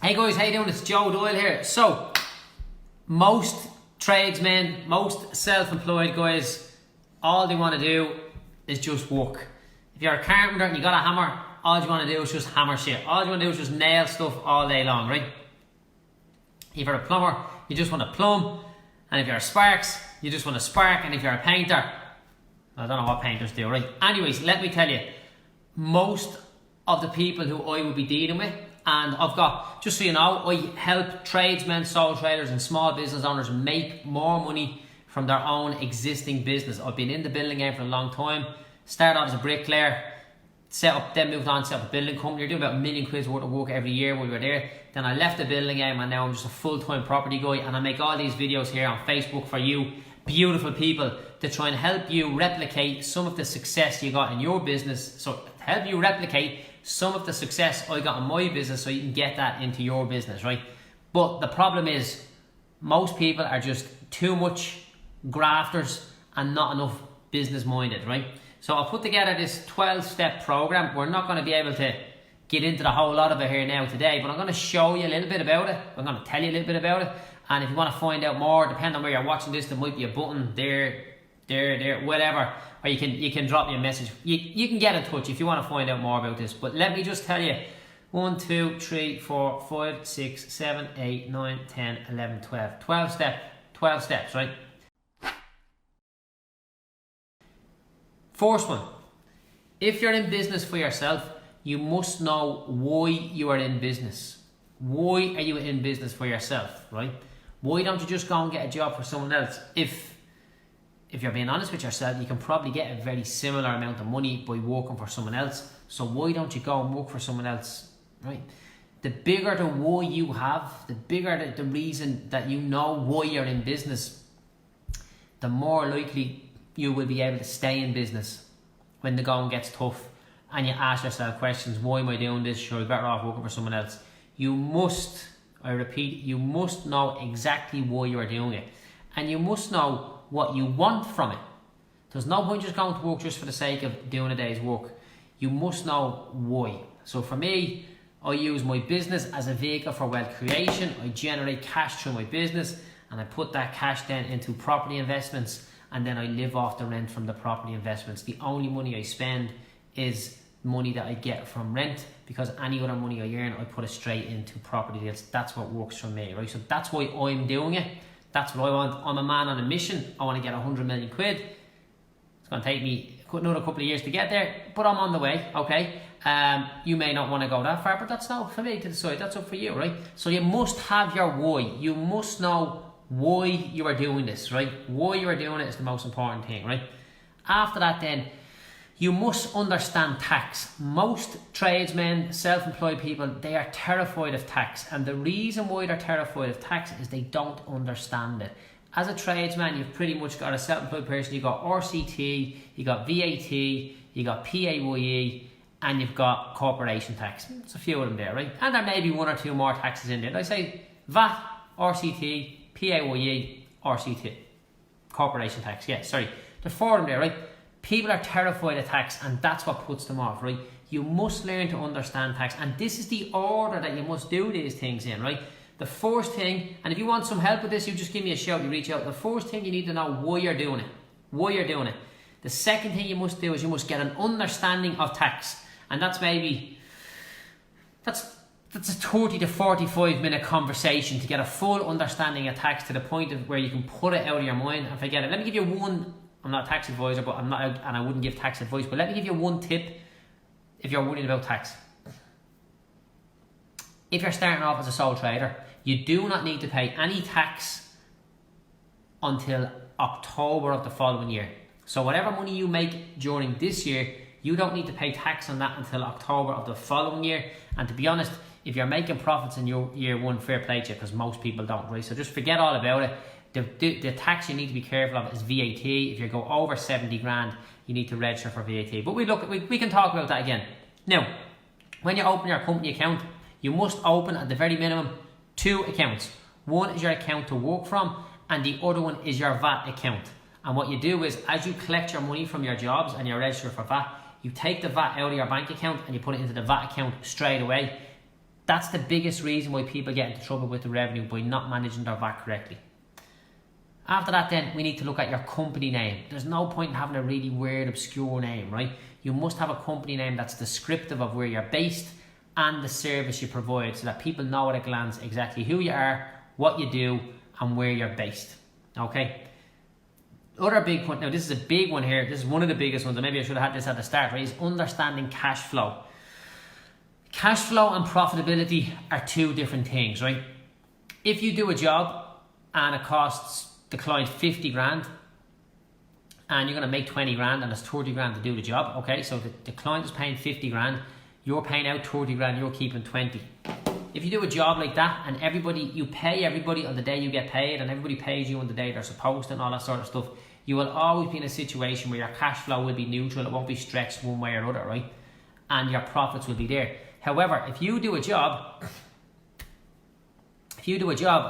Hey guys, how you doing? It's Joe Doyle here. So, most tradesmen, most self-employed guys, all they want to do is just work. If you're a carpenter and you got a hammer, all you want to do is just hammer shit. All you want to do is just nail stuff all day long, right? If you're a plumber, you just want to plumb. And if you're a sparks, you just want to spark. And if you're a painter, I don't know what painters do, right? Anyways, let me tell you, most of the people who I will be dealing with, and I've got, just so you know, I help tradesmen, sole traders and small business owners make more money from their own existing business. I've been in the building game for a long time. Started off as a bricklayer, then moved on, set up a building company. You're doing about £1 million worth of work every year while we were there. Then I left the building game and now I'm just a full-time property guy, and I make all these videos here on Facebook for you beautiful people to try and help you replicate some of the success you got in your business. So help you replicate some of the success I got in my business so you can get that into your business, right? But the problem is most people are just too much grafters and not enough business minded, right? So I'll put together this 12-step program. We're not going to be able to get into the whole lot of it here now today, but I'm going to show you a little bit about it. I'm going to tell you a little bit about it. And if you want to find out more, depending on where you're watching this, there might be a button there, whatever. Or you can drop me a message. You can get in touch if you want to find out more about this. But let me just tell you, 1, 2, 3, 4, 5, 6, 7, 8, 9, 10, 11, 12. 12 steps, right? First one, if you're in business for yourself, you must know why you are in business. Why are you in business for yourself, right? Why don't you just go and get a job for someone else? If you're being honest with yourself, you can probably get a very similar amount of money by working for someone else. So why don't you go and work for someone else, right? The bigger the why you have, the bigger the reason that you know why you're in business, the more likely you will be able to stay in business when the going gets tough and you ask yourself questions. Why am I doing this? Sure, I'm better off working for someone else. You must, I repeat, you must know exactly why you are doing it. And you must know what you want from it. There's no point just going to work just for the sake of doing a day's work. You must know why. So for me, I use my business as a vehicle for wealth creation. I generate cash through my business and I put that cash then into property investments, and then I live off the rent from the property investments. The only money I spend is money that I get from rent, because any other money I earn, I put it straight into property deals. That's what works for me, right? So that's why I'm doing it. That's what I want. I'm a man on a mission. I want to get 100 million quid. It's going to take me another couple of years to get there, but I'm on the way, okay? You may not want to go that far, but that's not for me to decide. That's up for you, right? So you must have your why. You must know why you are doing this, right? Why you are doing it is the most important thing, right? After that then, you must understand tax. Most tradesmen, self-employed people, they are terrified of tax. And the reason why they're terrified of tax is they don't understand it. As a tradesman, you've pretty much got a self-employed person. You've got RCT, you've got VAT, you've got PAYE, and you've got corporation tax. There's a few of them there, right? And there may be one or two more taxes in there. I say VAT, RCT, PAYE, RCT, corporation tax. Yeah, sorry. There are 4 of them there, right? People are terrified of tax, and that's what puts them off, right? You must learn to understand tax, and this is the order that you must do these things in, right? The first thing, and if you want some help with this, you just give me a shout, you reach out. The first thing, you need to know why you're doing it. Why you're doing it. The second thing you must do is you must get an understanding of tax, and that's a 30 to 45 minute conversation to get a full understanding of tax to the point of where you can put it out of your mind and forget it. Let me give you one. I'm not a tax advisor, but I'm not, and I wouldn't give tax advice, but let me give you one tip if you're worried about tax. If you're starting off as a sole trader, you do not need to pay any tax until October of the following year. So whatever money you make during this year, you don't need to pay tax on that until October of the following year. And to be honest, if you're making profits in your year one, fair play to you, because most people don't, right? So just forget all about it. The tax you need to be careful of is VAT. If you go over 70 grand, you need to register for VAT. But we can talk about that again. Now, when you open your company account, you must open at the very minimum 2 accounts. One is your account to work from, and the other one is your VAT account. And what you do is, as you collect your money from your jobs and you're registered for VAT, you take the VAT out of your bank account and you put it into the VAT account straight away. That's the biggest reason why people get into trouble with the revenue, by not managing their VAT correctly. After that then, we need to look at your company name. There's no point in having a really weird, obscure name, right? You must have a company name that's descriptive of where you're based and the service you provide, so that people know at a glance exactly who you are, what you do, and where you're based. Okay? Other big point, now this is a big one here, this is one of the biggest ones, and maybe I should have had this at the start, right, is understanding cash flow. Cash flow and profitability are two different things, right? If you do a job and it costs the client 50 grand and you're going to make 20 grand and it's 30 grand to do the job, okay, so the client is paying 50 grand, you're paying out 30 grand, you're keeping 20. If you do a job like that and you pay everybody on the day you get paid and everybody pays you on the day they're supposed to and all that sort of stuff, you will always be in a situation where your cash flow will be neutral, it won't be stretched one way or other, right? And your profits will be there. However, if you do a job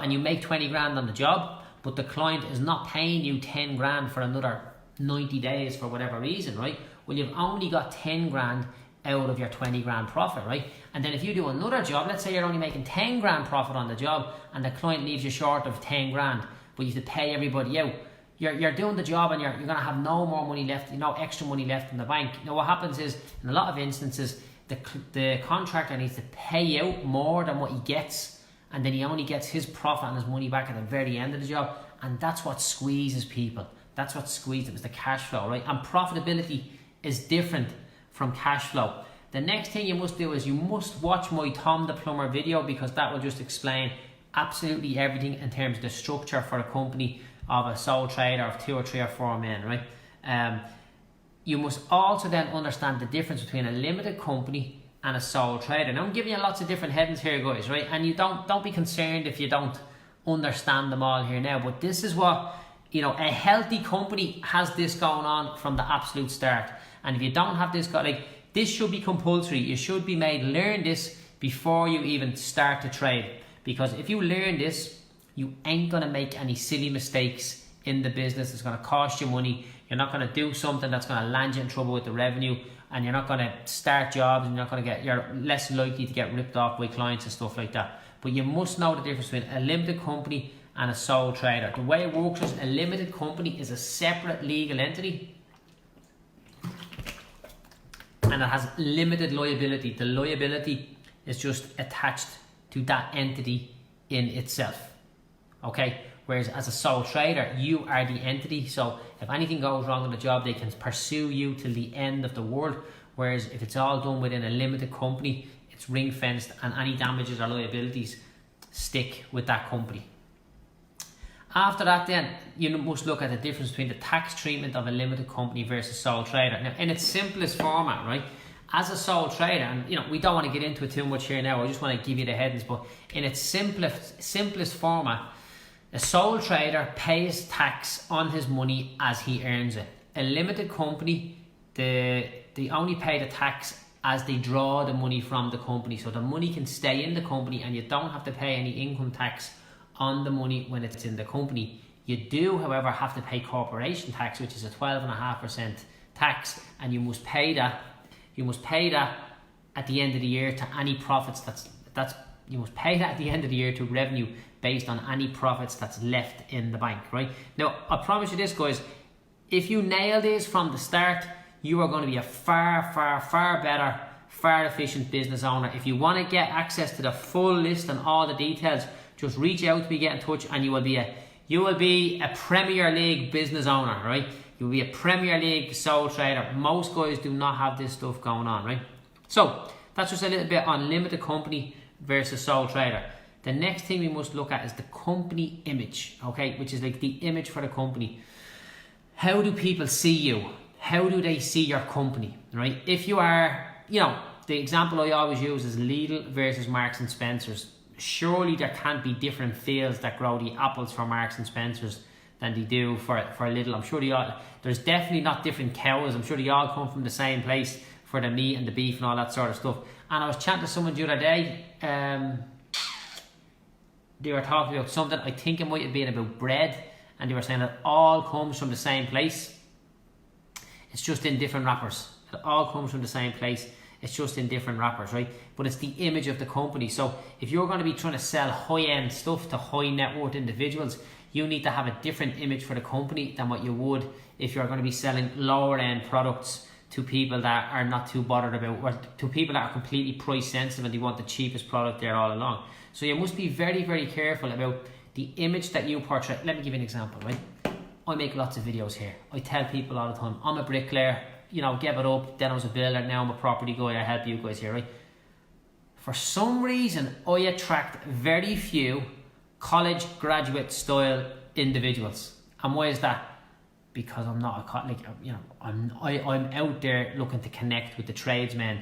and you make 20 grand on the job, but the client is not paying you 10 grand for another 90 days for whatever reason, right? Well, you've only got 10 grand out of your 20 grand profit, right? And then if you do another job, let's say you're only making 10 grand profit on the job and the client leaves you short of 10 grand, but you have to pay everybody out. You're doing the job and you're going to have no more money left, no extra money left in the bank. Now what happens is, in a lot of instances, the contractor needs to pay out more than what he gets, and then he only gets his profit and his money back at the very end of the job, and that's what squeezes people. That's what squeezes them, is the cash flow, right? And profitability is different from cash flow. The next thing you must do is you must watch my Tom the Plumber video, because that will just explain absolutely everything in terms of the structure for a company of a sole trader of 2 or 3 or 4 men, right? You must also then understand the difference between a limited company and a sole trader. Now I'm giving you lots of different headings here, guys, right? And you don't be concerned if you don't understand them all here now, but this is what, you know, a healthy company has this going on from the absolute start. And if you don't have this, this should be compulsory. You should be made learn this before you even start to trade, because if you learn this, you ain't going to make any silly mistakes in the business. It's going to cost you money. You're not going to do something that's going to land you in trouble with the revenue, and you're not going to start jobs, and you're less likely to get ripped off by clients and stuff like that. But you must know the difference between a limited company and a sole trader. The way it works is, a limited company is a separate legal entity and it has limited liability. The liability is just attached to that entity in itself. Okay, whereas as a sole trader, you are the entity, so if anything goes wrong in the job, they can pursue you till the end of the world. Whereas if it's all done within a limited company, it's ring fenced, and any damages or liabilities stick with that company. After that then, you must look at the difference between the tax treatment of a limited company versus sole trader. Now, in its simplest format, right, as a sole trader, and you know, we don't want to get into it too much here now, I just want to give you the headings, but in its simplest format, a sole trader pays tax on his money as he earns it. A limited company, they only pay the tax as they draw the money from the company. So the money can stay in the company and you don't have to pay any income tax on the money when it's in the company. You do, however, have to pay corporation tax, which is a 12.5% tax, and you must pay that. You must pay that at the end of the year to any profits you must pay that at the end of the year to revenue based on any profits that's left in the bank, right? Now, I promise you this, guys, if you nail this from the start, you are going to be a far better, far efficient business owner. If you want to get access to the full list and all the details, just reach out to me, get in touch, and you will be a Premier League business owner, right? You'll be a Premier League sole trader. Most guys do not have this stuff going on, right? So that's just a little bit on limited company versus sole trader. The next thing we must look at is the company image, okay, which is like the image for the company. How do people see you? How do they see your company, right? If you are, you know, the example I always use is Lidl versus Marks and Spencer's. Surely there can't be different fields that grow the apples for Marks and Spencer's than they do for Lidl. I'm sure there's definitely not different cows. I'm sure they all come from the same place for the meat and the beef and all that sort of stuff. And I was chatting to someone the other day, they were talking about something, I think it might have been about bread, and they were saying it all comes from the same place. It's just in different wrappers. It all comes from the same place. It's just in different wrappers, right? But it's the image of the company. So if you're going to be trying to sell high-end stuff to high net worth individuals, you need to have a different image for the company than what you would if you're going to be selling lower end products to people that are not too bothered about, or to people that are completely price sensitive and they want the cheapest product there all along. So you must be very, very careful about the image that you portray. Let me give you an example, right? I make lots of videos here. I tell people all the time, I'm a bricklayer, you know, give it up. Then I was a builder, now I'm a property guy. I help you guys here, right? For some reason, I attract very few college graduate style individuals. And why is that? Because I'm not I'm out there looking to connect with the tradesmen,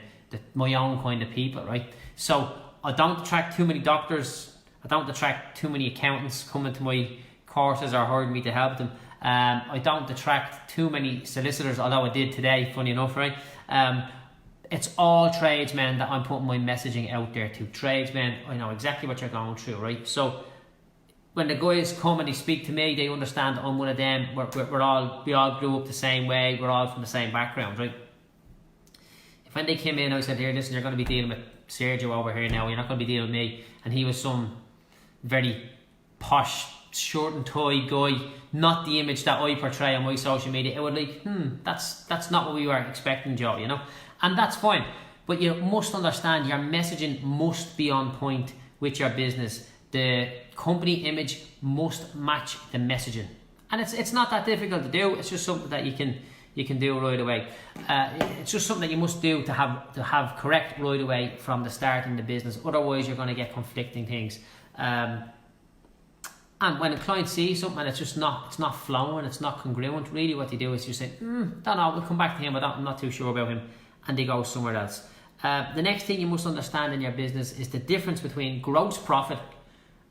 my own kind of people, right? So I don't attract too many doctors. I don't attract too many accountants coming to my courses or hiring me to help them. I don't attract too many solicitors, although I did today, funny enough, right? It's all tradesmen that I'm putting my messaging out there to. Tradesmen, I know exactly what you're going through, right? So when the guys come and they speak to me, they understand that I'm one of them. We all grew up the same way. We're all from the same background, right? If when they came in, I said, here, listen, you're going to be dealing with Sergio over here now. You're not going to be dealing with me. And he was some very posh, shirt and tie guy, not the image that I portray on my social media. It would like, that's not what we were expecting, Joe, you know? And that's fine. But you must understand your messaging must be on point with your business. The company image must match the messaging, and it's not that difficult to do. It's just something that you can do right away. It's just something that you must do to have correct right away from the start in the business. Otherwise, you're going to get conflicting things. And when a client sees something and it's not flowing, it's not congruent. Really, what they do is you say, don't know. We'll come back to him. I'm not too sure about him, and they go somewhere else. The next thing you must understand in your business is the difference between gross profit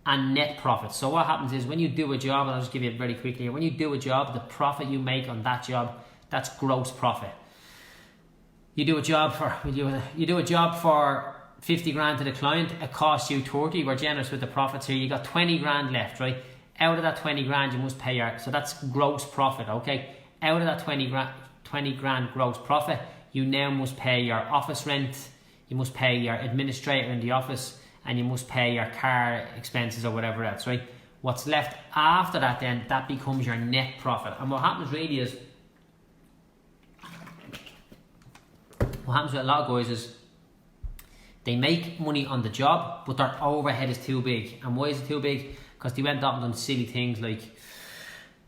and net profit. So what happens is when you do a job, and I'll just give you it very quickly here, when you do a job, the profit you make on that job, that's gross profit. You do a job for 50 grand to the client, it costs you 30. We're generous with the profits here. You got 20 grand left, right? Out of that 20 grand, you must pay so that's gross profit, okay? Out of that 20 grand gross profit, you now must pay your office rent, you must pay your administrator in the office, and you must pay your car expenses or whatever else, right? What's left after that then, that becomes your net profit. And what happens really is, what happens with a lot of guys is, they make money on the job, but their overhead is too big. And why is it too big? Because they went out and done silly things like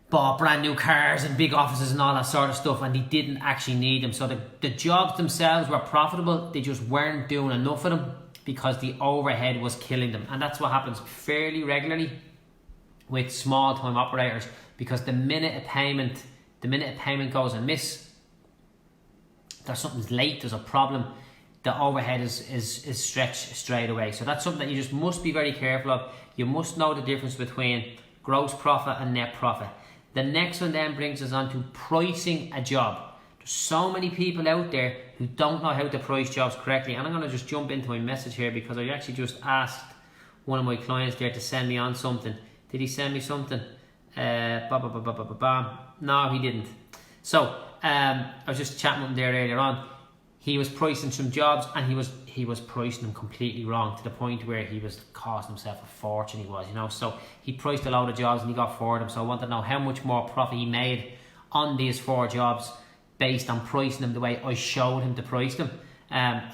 bought brand new cars and big offices and all that sort of stuff, and they didn't actually need them. So the jobs themselves were profitable, they just weren't doing enough of them because the overhead was killing them. And that's what happens fairly regularly with small time operators, because the minute a payment goes amiss, something's late, there's a problem, the overhead is stretched straight away. So that's something that you just must be very careful of. You must know the difference between gross profit and net profit. The next one then brings us on to pricing a job. There's so many people out there who don't know how to price jobs correctly. And I'm going to just jump into my message here, because I actually just asked one of my clients there to send me on something. Did he send me something? No, he didn't. So I was just chatting with him there earlier on. He was pricing some jobs, and he was pricing them completely wrong, to the point where he was costing himself a fortune. So he priced a load of jobs and he got 4 of them. So I want to know how much more profit he made on these 4 jobs based on pricing them the way I showed him to price them.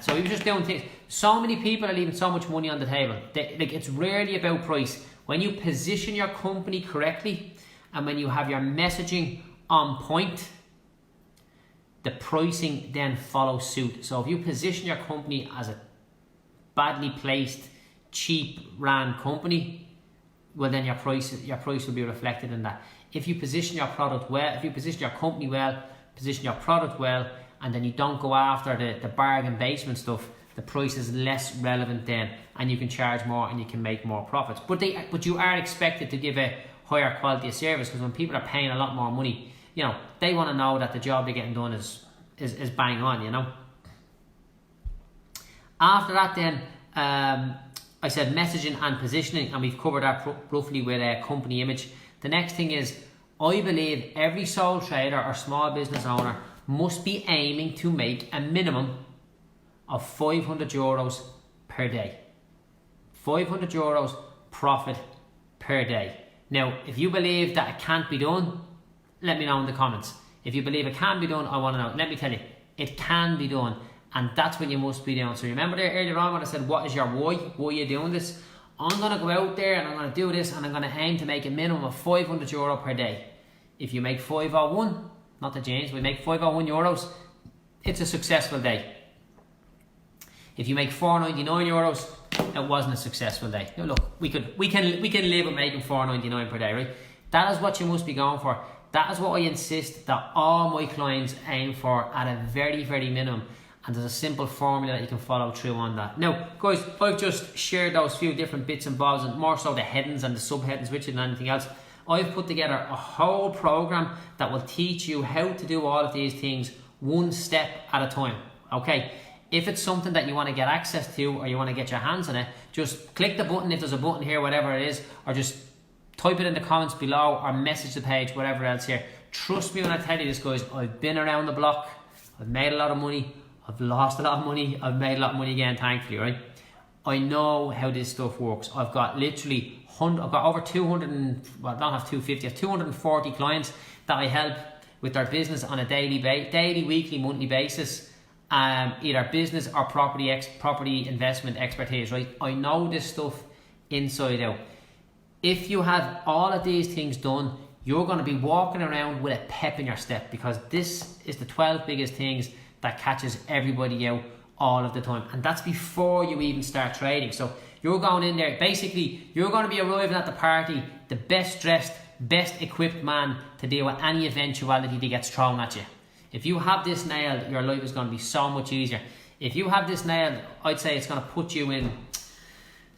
So he was just doing things. So many people are leaving so much money on the table. It's rarely about price. When you position your company correctly, and when you have your messaging on point, the pricing then follows suit. So if you position your company as a badly placed, cheap ran company, well then your price will be reflected in that. If you position your product well, if you position your company well, position your product well, and then you don't go after the bargain basement stuff, the price is less relevant then, and you can charge more and you can make more profits. But you are expected to give a higher quality of service, because when people are paying a lot more money, they want to know that the job they're getting done is bang on, After that then, I said messaging and positioning, and we've covered that roughly with a company image. The next thing is, I believe every sole trader or small business owner must be aiming to make a minimum of €500 per day. €500 profit per day. Now, if you believe that it can't be done, let me know in the comments. If you believe it can be done, I want to know. Let me tell you, it can be done, and that's what you must be doing. So remember there earlier on when I said, what is your why? Why are you doing this? I'm going to go out there and I'm going to do this, and I'm going to aim to make a minimum of €500 per day. If you make 501, not the James, we make €501, it's a successful day. If you make €499, it wasn't a successful day. Now look, we can live with making $4.99 per day, right? That is what you must be going for. That is what I insist that all my clients aim for at a very, very minimum. And there's a simple formula that you can follow through on that. Now, guys, I've just shared those few different bits and bobs, and more so the headings and the subheadings with you than anything else. I've put together a whole program that will teach you how to do all of these things one step at a time. Okay? If it's something that you want to get access to, or you want to get your hands on it, just click the button if there's a button here, whatever it is, or just type it in the comments below, or message the page, whatever else here. Trust me when I tell you this, guys, I've been around the block, I've made a lot of money, I've lost a lot of money, I've made a lot of money again, thankfully, right? I know how this stuff works. I've got literally, I've got over 200 and, well, I don't have 250, I have 240 clients that I help with their business on a daily, weekly, monthly basis. Either business or property investment expertise, right? I know this stuff inside out. If you have all of these things done, you're going to be walking around with a pep in your step, because this is the 12 biggest things that catches everybody out all of the time, and that's before you even start trading. So you're going in there, basically you're going to be arriving at the party the best dressed, best equipped man to deal with any eventuality that gets thrown at you. If you have this nailed, your life is going to be so much easier. If you have this nailed, I'd say it's going to put you in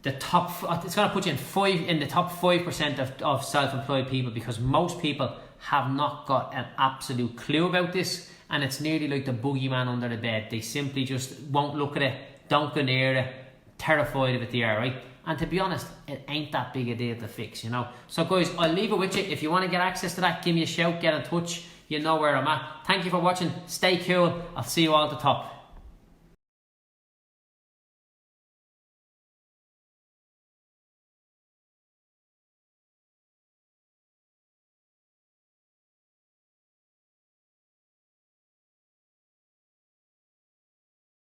the top. It's going to put you in the top 5% of self-employed people, because most people have not got an absolute clue about this, and it's nearly like the boogeyman under the bed. They simply just won't look at it, don't go near it, terrified of it they are, right? And to be honest, it ain't that big a deal to fix, you know. So guys, I'll leave it with you. If you want to get access to that, give me a shout, get in touch. You know where I'm at. Thank you for watching. Stay cool. I'll see you all at the top.